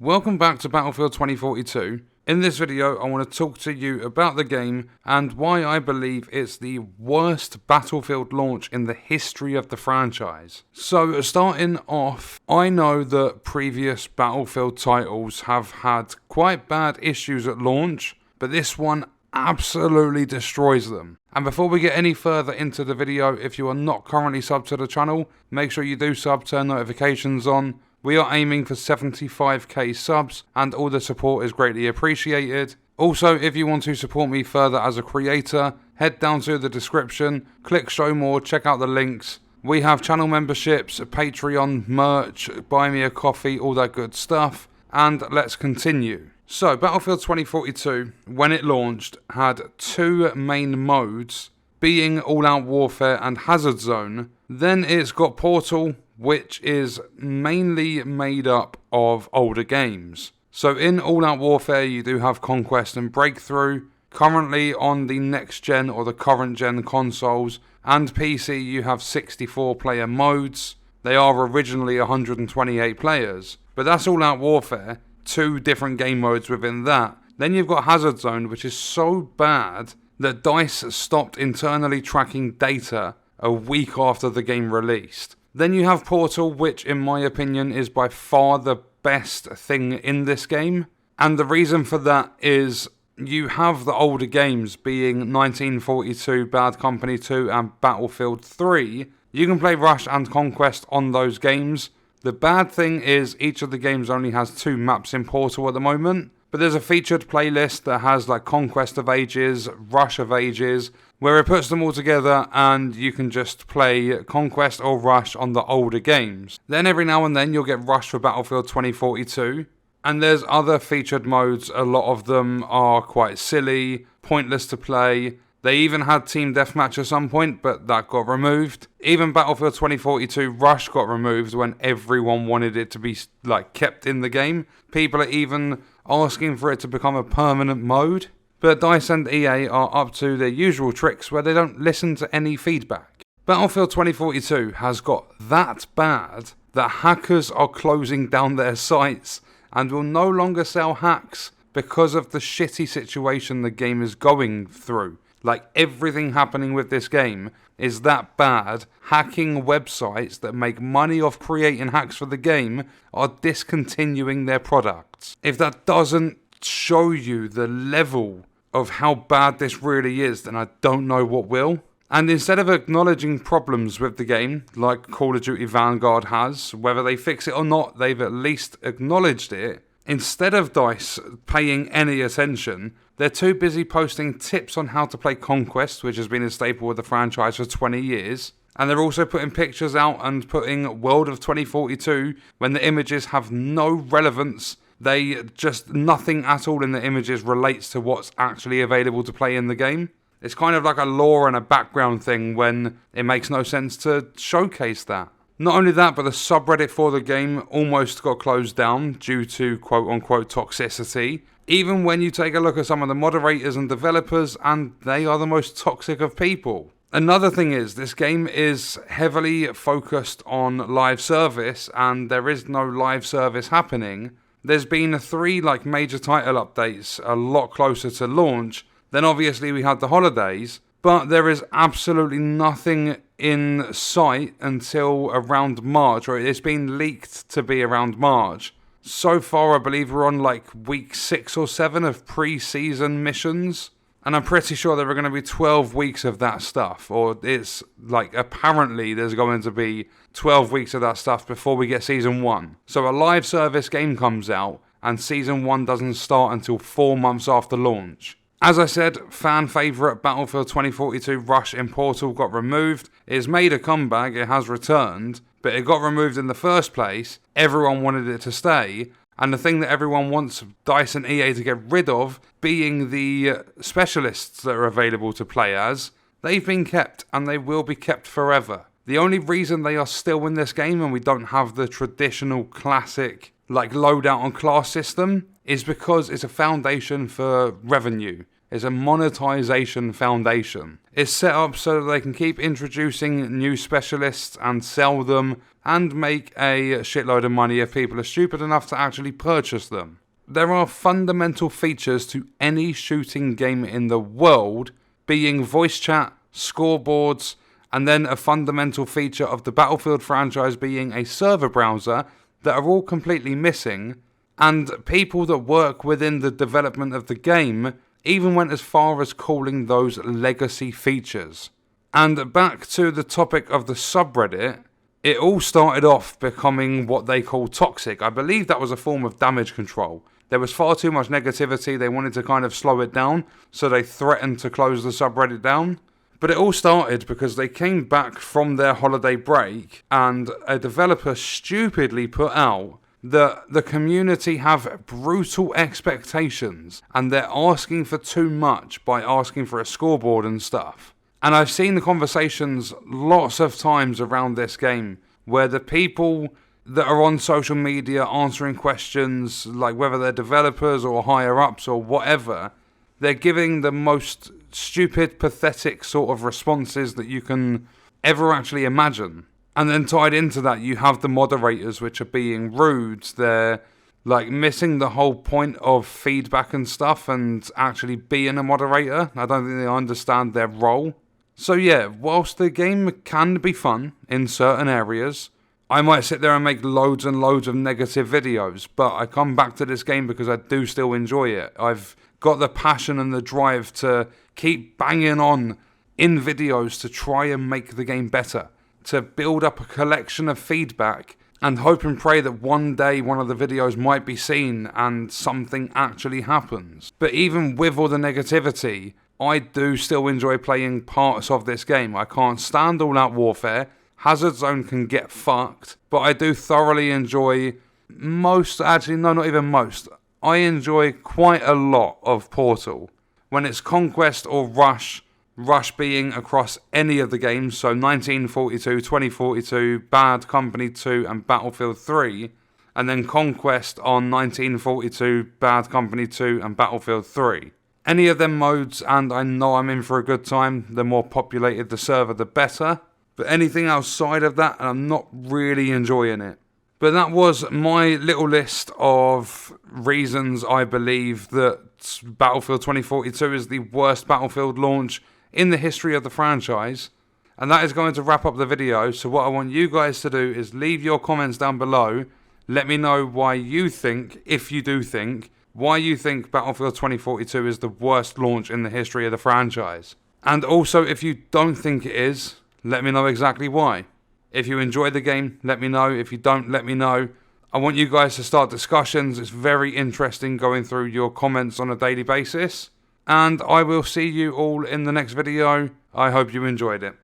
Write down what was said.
Welcome back to Battlefield 2042. In this video, I want to talk to you about the game and why I believe it's the worst Battlefield launch in the history of the franchise. So, starting off, I know that previous Battlefield titles have had quite bad issues at launch, but this one absolutely destroys them. And before we get any further into the video, if you are not currently subbed to the channel, make sure you do sub, turn notifications on. We are aiming for 75k subs, and all the support is greatly appreciated. Also, if you want to support me further as a creator, head down to the description, click show more, check out the links. We have channel memberships, Patreon, merch, buy me a coffee, all that good stuff. And let's continue. So, Battlefield 2042, when it launched, had two main modes, being All Out Warfare and Hazard Zone. Then it's got Portal, which is mainly made up of older games. So in All Out Warfare you do have Conquest and Breakthrough. Currently on the next gen or the current gen consoles and PC you have 64 player modes. They are originally 128 players, but that's All Out Warfare, two different game modes within that. Then you've got Hazard Zone, which is so bad that DICE stopped internally tracking data a week after the game released. Then you have Portal, which in my opinion is by far the best thing in this game. And the reason for that is you have the older games being 1942, Bad Company 2 and Battlefield 3. You can play Rush and Conquest on those games. The bad thing is each of the games only has two maps in Portal at the moment. But there's a featured playlist that has like Conquest of Ages, Rush of Ages, where it puts them all together and you can just play Conquest or Rush on the older games. Then every now and then you'll get Rush for Battlefield 2042. And there's other featured modes, a lot of them are quite silly, pointless to play. They even had Team Deathmatch at some point, but that got removed. Even Battlefield 2042 Rush got removed when everyone wanted it to be like kept in the game. People are even asking for it to become a permanent mode. But DICE and EA are up to their usual tricks where they don't listen to any feedback. Battlefield 2042 has got that bad that hackers are closing down their sites and will no longer sell hacks because of the shitty situation the game is going through. Like, everything happening with this game is that bad. Hacking websites that make money off creating hacks for the game are discontinuing their products. If that doesn't show you the level of how bad this really is, then I don't know what will. And instead of acknowledging problems with the game, like Call of Duty Vanguard has, whether they fix it or not, they've at least acknowledged it. Instead of DICE paying any attention, they're too busy posting tips on how to play Conquest, which has been a staple of the franchise for 20 years. And they're also putting pictures out and putting World of 2042 when the images have no relevance. Nothing at all in the images relates to what's actually available to play in the game. It's kind of like a lore and a background thing when it makes no sense to showcase that. Not only that, but the subreddit for the game almost got closed down due to quote-unquote toxicity. Even when you take a look at some of the moderators and developers, and they are the most toxic of people. Another thing is, this game is heavily focused on live service, and there is no live service happening. There's been 3 major title updates a lot closer to launch. Then obviously we had the holidays, but there is absolutely nothing in sight until around March, or it's been leaked to be around March. So far, I believe we're on week 6 or 7 of pre-season missions. And I'm pretty sure there are going to be 12 weeks of that stuff. Or it's apparently there's going to be 12 weeks of that stuff before we get Season 1. So a live service game comes out and Season 1 doesn't start until 4 months after launch. As I said, fan favourite Battlefield 2042 Rush in Portal got removed. It's made a comeback, it has returned, but it got removed in the first place. Everyone wanted it to stay. And the thing that everyone wants DICE and EA to get rid of, being the specialists that are available to play as, they've been kept and they will be kept forever. The only reason they are still in this game and we don't have the traditional classic loadout on class system is because it's a foundation for revenue. It's a monetization foundation. It's set up so that they can keep introducing new specialists and sell them and make a shitload of money if people are stupid enough to actually purchase them. There are fundamental features to any shooting game in the world, being voice chat, scoreboards, and then a fundamental feature of the Battlefield franchise being a server browser that are all completely missing, and people that work within the development of the game even went as far as calling those legacy features. And back to the topic of the subreddit, it all started off becoming what they call toxic. I believe that was a form of damage control. There was far too much negativity, they wanted to kind of slow it down, so they threatened to close the subreddit down. But it all started because they came back from their holiday break and a developer stupidly put out that the community have brutal expectations and they're asking for too much by asking for a scoreboard and stuff. And I've seen the conversations lots of times around this game where the people that are on social media answering questions, like whether they're developers or higher ups or whatever, they're giving the most stupid, pathetic sort of responses that you can ever actually imagine. And then tied into that, you have the moderators, which are being rude. They're like missing the whole point of feedback and stuff and actually being a moderator. I don't think they understand their role. So yeah, whilst the game can be fun in certain areas, I might sit there and make loads and loads of negative videos, but I come back to this game because I do still enjoy it. I've got the passion and the drive to keep banging on in videos to try and make the game better, to build up a collection of feedback and hope and pray that one day one of the videos might be seen and something actually happens. But even with all the negativity, I do still enjoy playing parts of this game. I can't stand all-out warfare. Hazard Zone can get fucked, but I do thoroughly enjoy not even most. I enjoy quite a lot of Portal. When it's Conquest or Rush being across any of the games, so 1942, 2042, Bad Company 2 and Battlefield 3, and then Conquest on 1942, Bad Company 2 and Battlefield 3. Any of them modes, and I know I'm in for a good time. The more populated the server, the better. But anything outside of that, I'm not really enjoying it. But that was my little list of reasons I believe that Battlefield 2042 is the worst Battlefield launch in the history of the franchise. And that is going to wrap up the video. So what I want you guys to do is leave your comments down below. Let me know why you think, if you do think, why you think Battlefield 2042 is the worst launch in the history of the franchise. And also, if you don't think it is, let me know exactly why. If you enjoy the game, let me know. If you don't, let me know. I want you guys to start discussions. It's very interesting going through your comments on a daily basis. And I will see you all in the next video. I hope you enjoyed it.